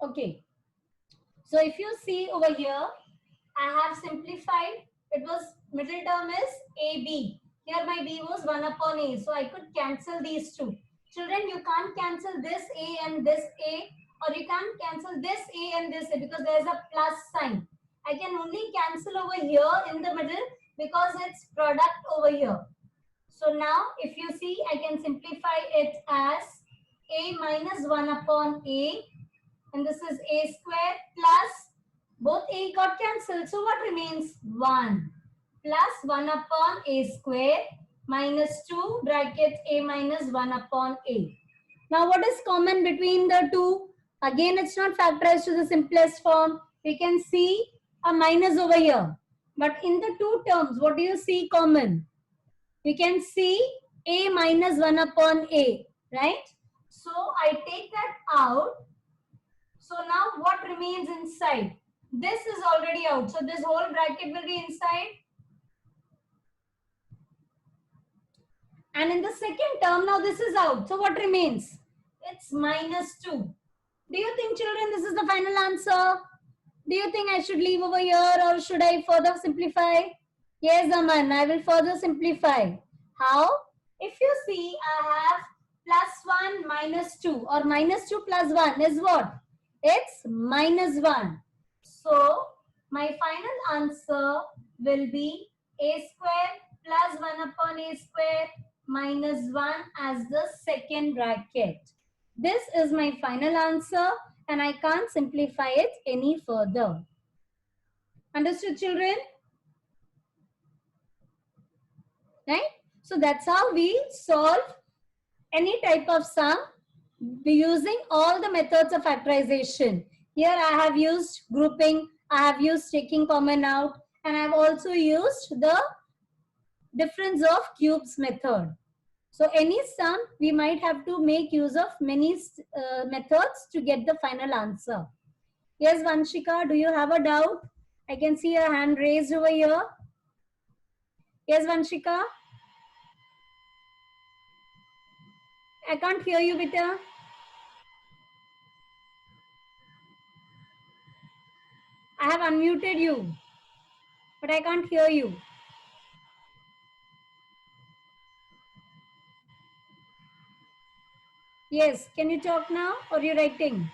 Okay. So if you see over here, I have simplified. It was middle term is AB. Here my B was 1 upon A. So I could cancel these two. Children, you can't cancel this A and this A, or you can't cancel this A and this A because there is a plus sign. I can only cancel over here in the middle because it's product over here. So now if you see, I can simplify it as A minus 1 upon A, and this is A square plus both A got cancelled. So what remains? 1 plus 1 upon A square minus 2 bracket A minus 1 upon A. Now what is common between the two? Again, it's not factorized to the simplest form. We can see a minus over here. But in the two terms, what do you see common? We can see A minus 1 upon A, right? So I take that out. So now what remains inside? This is already out. So this whole bracket will be inside. And in the second term, now this is out. So what remains? It's minus 2. Do you think, children, this is the final answer? Do you think I should leave over here or should I further simplify? Yes, Aman, I will further simplify. How? If you see, I have plus 1 minus 2 or minus 2 plus 1 is what? It's minus 1. So, my final answer will be A square plus 1 upon A square minus 1 as the second bracket. This is my final answer and I can't simplify it any further. Understood, children? Right? So that's how we solve any type of sum using all the methods of factorization. Here I have used grouping, I have used taking common out, and I have also used the difference of cubes method. So any sum, we might have to make use of many methods to get the final answer. Yes, Vanshika, do you have a doubt? I can see a hand raised over here. Yes, Vanshika? I can't hear you, Vita. I have unmuted you, but I can't hear you. Yes, can you talk now or you're writing?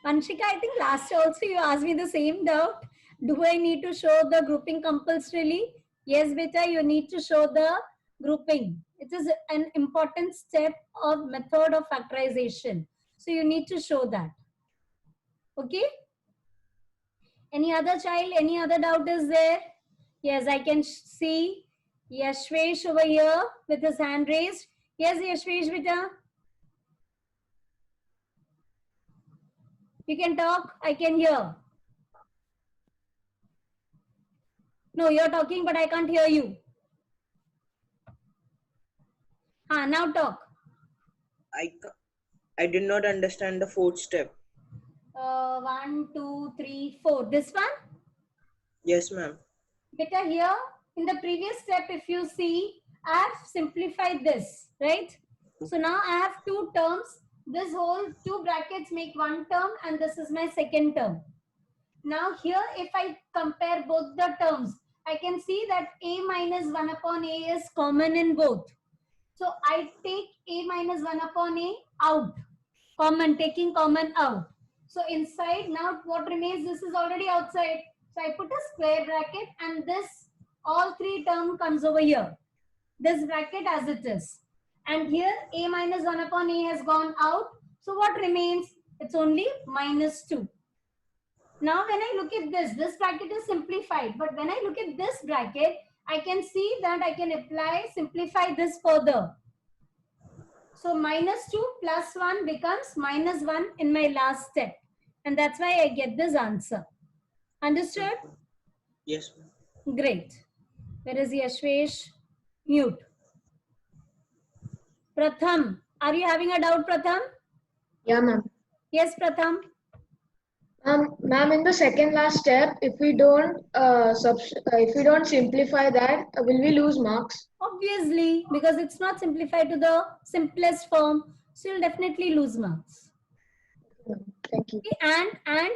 Vanshika, I think last year also you asked me the same doubt. Do I need to show the grouping compulsorily? Yes, beta, you need to show the grouping. It is an important step of method of factorization. So you need to show that. Okay? Any other child, any other doubt is there? Yes, I can see Yashvesh over here with his hand raised. Yes, Yashvesh, beta. You can talk, I can hear. No, you're talking, but I can't hear you. Now talk. I did not understand the fourth step. 1, 2, 3, 4. This one? Yes, ma'am. Beta, here in the previous step, if you see, I have simplified this, right? So now I have two terms. This whole two brackets make one term and this is my second term. Now here, if I compare both the terms, I can see that A minus 1 upon A is common in both. So I take A minus 1 upon A out. Common, taking common out. So inside, now what remains, this is already outside. So I put a square bracket and this, all three term comes over here. This bracket as it is. And here A minus 1 upon A has gone out. So what remains? It's only minus 2. Now when I look at this bracket is simplified. But when I look at this bracket, I can see that I can simplify this further. So minus 2 plus 1 becomes minus 1 in my last step. And that's why I get this answer. Understood? Yes, ma'am. Great. Where is Yashvesh? Mute. Pratham. Are you having a doubt, Pratham? Yeah, ma'am. Yes, Pratham. Ma'am, in the second last step, if we don't simplify that, will we lose marks? Obviously, because it's not simplified to the simplest form. So you'll definitely lose marks. Thank you. Okay, and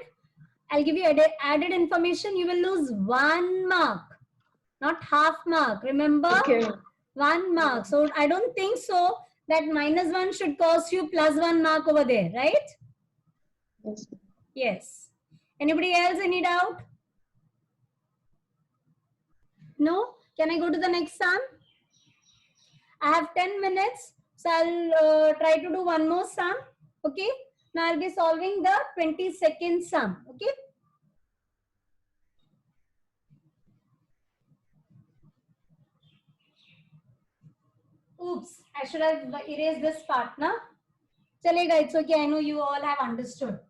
I'll give you added information. You will lose 1 mark, not half mark. Remember, Okay. 1 mark. So I don't think so that -1 should cost you +1 mark over there, right? Yes. Yes. Anybody else? Any doubt? No? Can I go to the next sum? I have 10 minutes. So I'll try to do one more sum. Okay. Now I'll be solving the 22nd sum. Okay. Oops. I should have erased this part. Now, chalega, it's okay. I know you all have understood.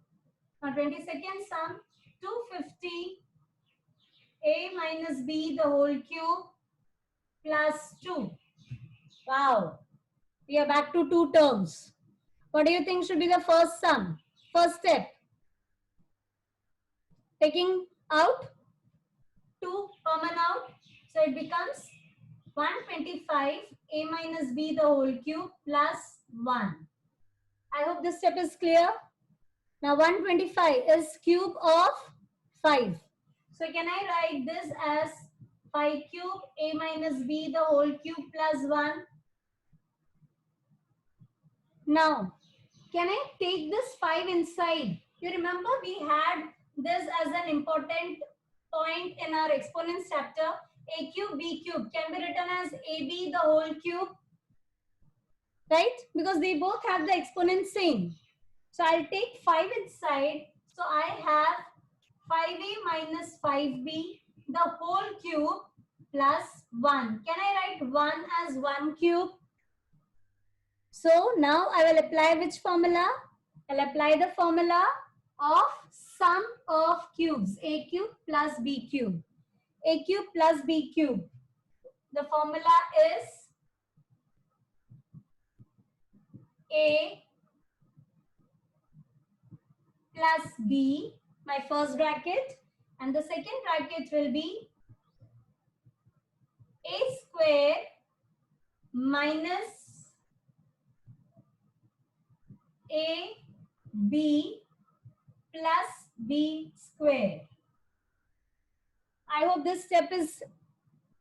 Now 22nd sum, 250 a minus b the whole cube plus 2. Wow. We are back to 2 terms. What do you think should be the first sum? First step. Taking out 2 common out. So it becomes 125 a minus b the whole cube plus 1. I hope this step is clear. Now 125 is cube of 5. So can I write this as 5 cube a minus b the whole cube plus 1? Now, can I take this 5 inside? You remember we had this as an important point in our exponents chapter. A cube, b cube can be written as ab the whole cube. Right? Because they both have the exponent same. So I'll take 5 inside. So I have 5a minus 5b the whole cube plus 1. Can I write 1 as 1 cube? So now I will apply which formula? I'll apply the formula of sum of cubes. A cube plus b cube. A cube plus b cube. The formula is A plus b, my first bracket, and the second bracket will be a square minus a b plus b square. I hope this step is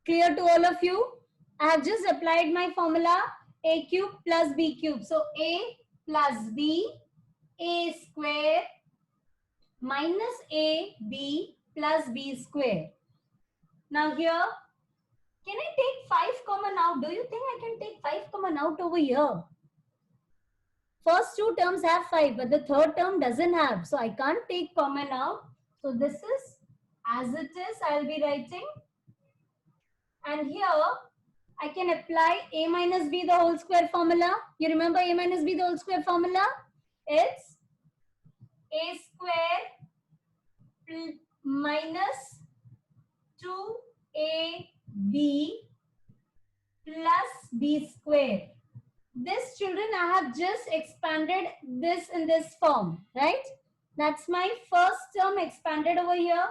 clear to all of you. I have just applied my formula a cube plus b cube. So a plus b, a square minus a b plus b square. Now here, can I take 5 common out? Do you think I can take 5 common out over here? First 2 terms have 5, but the third term doesn't have. So I can't take common out. So this is as it is, I'll be writing. And here, I can apply a minus b the whole square formula. You remember a minus b the whole square formula? It's a square minus 2ab plus b square. This, children, I have just expanded this in this form, right? That's my first term expanded over here.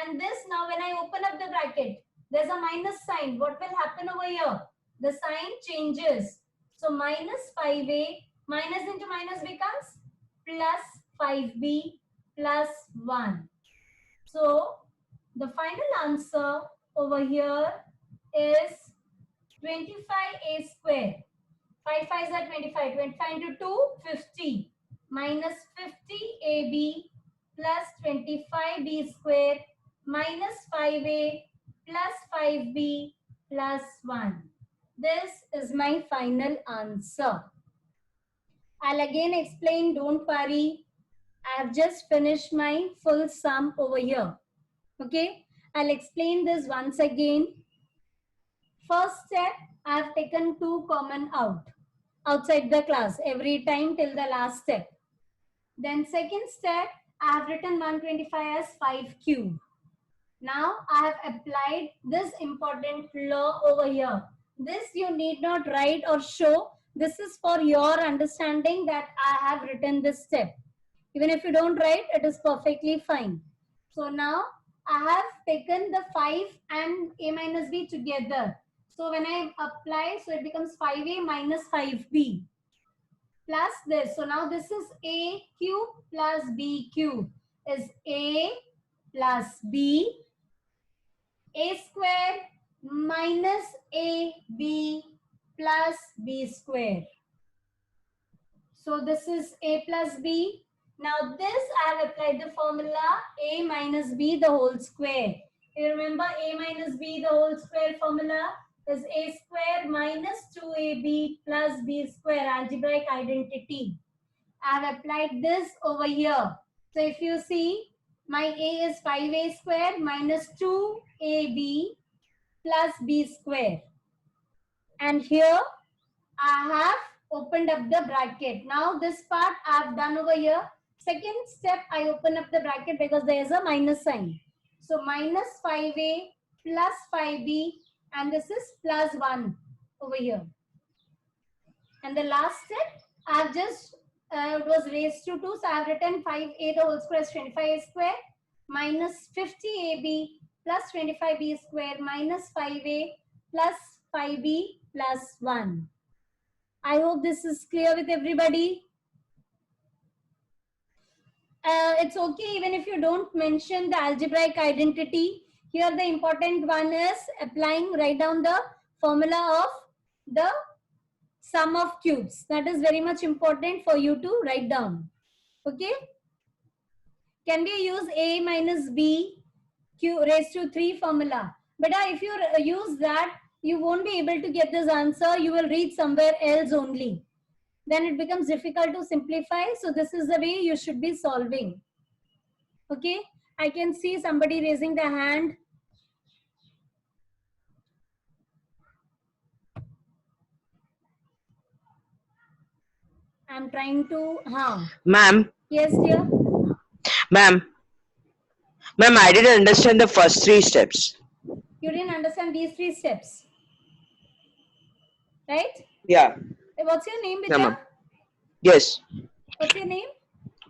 And this, now when I open up the bracket, there's a minus sign. What will happen over here? The sign changes. So minus 5a, minus into minus becomes plus 5b plus 1. So the final answer over here is 25a square. 5 5s are 25. 25 into 2, 50. Minus 50ab plus 25b square minus 5a plus 5b plus 1. This is my final answer. I'll again explain, don't worry. I have just finished my full sum over here. Okay, I'll explain this once again. First step, I have taken 2 common outside the class every time till the last step. Then second step, I have written 125 as 5 cube. Now I have applied this important law over here. This you need not write or show. This is for your understanding that I have written this step. Even if you don't write, it is perfectly fine. So now I have taken the 5 and a minus b together. So when I apply, so it becomes 5a minus 5b plus this. So now this is A cube plus B cube is A plus B. A square minus AB plus B square. So this is A plus B. Now this I have applied the formula A minus B the whole square. You remember A minus B the whole square formula is A square minus 2AB plus B square, algebraic identity. I have applied this over here. So if you see, my A is 5A square minus 2AB plus B square. And here I have opened up the bracket. Now this part I have done over here. Second step, I open up the bracket because there is a minus sign. So minus 5A plus 5B, and this is plus 1 over here. And the last step, I have just, it was raised to 2, so I have written 5A the whole square is 25A square minus 50AB plus 25B square minus 5A plus 5B plus 1. I hope this is clear with everybody. It's okay even if you don't mention the algebraic identity. Here the important one is applying, write down the formula of the sum of cubes. That is very much important for you to write down. Okay. Can we use A minus B q raised to 3 formula? But if you use that, you won't be able to get this answer. You will read somewhere else only. Then it becomes difficult to simplify. So this is the way you should be solving. Okay. I can see somebody raising the hand. I'm trying to, Ma'am, Yes, dear. ma'am, I didn't understand the first 3 steps. You didn't understand these 3 steps. Right? Yeah. What's your name, Yeah, Bita? ma'am. Yes. What's your name?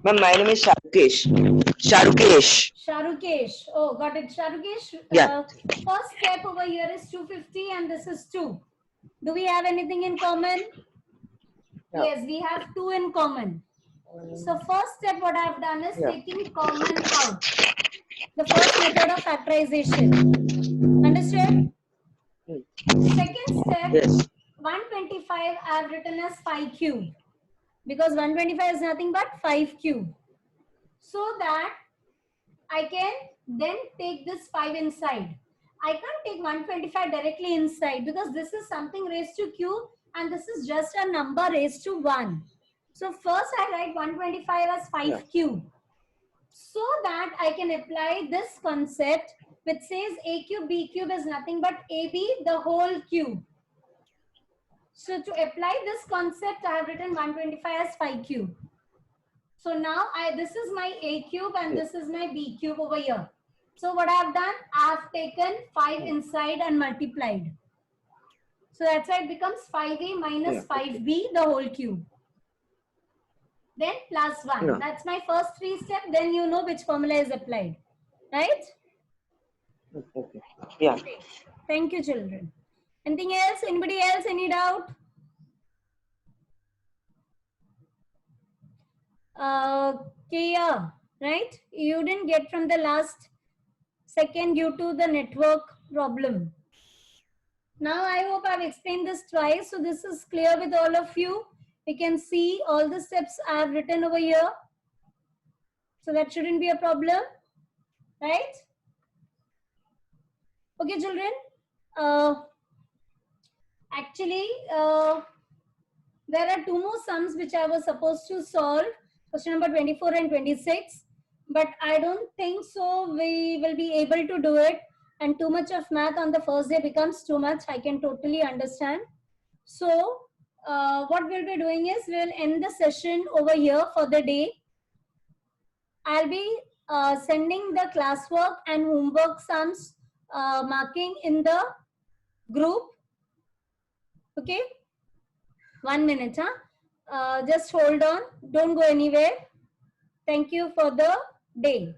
Ma'am, my name is Sharukesh. Sharukesh. Sharukesh. Oh, got it. Sharukesh. Yeah. First step over here is 250 and this is 2. Do we have anything in common? Yeah. Yes, we have 2 in common. So first step what I have done is taking common out. The first method of factorization. Understood? Second step, Yes. 125 I have written as 5 cube. Because 125 is nothing but 5 cube. So that I can then take this 5 inside. I can't take 125 directly inside because this is something raised to cube and this is just a number raised to 1. So first I write 125 as 5 cube. So that I can apply this concept which says A cube, B cube is nothing but AB the whole cube. So to apply this concept, I have written 125 as 5 cube. So now this is my A cube and this is my B cube over here. So what I have done, I have taken 5 inside and multiplied. So that's why it becomes 5A minus 5B the whole cube. Then plus 1. Yeah. That's my first 3 steps. Then you know which formula is applied. Right? Okay. Yeah. Thank you, children. Anything else? Anybody else? Any doubt? Kia, right? You didn't get from the last second due to the network problem. Now I hope I've explained this twice. So this is clear with all of you. You can see all the steps I have written over here. So that shouldn't be a problem, right? Okay, children. Actually, there are 2 more sums which I was supposed to solve. Question number 24 and 26. But I don't think so we will be able to do it. And too much of math on the first day becomes too much. I can totally understand. So what we'll be doing is we'll end the session over here for the day. I'll be sending the classwork and homework sums marking in the group. Okay. 1 minute, huh? Just hold on. Don't go anywhere. Thank you for the day.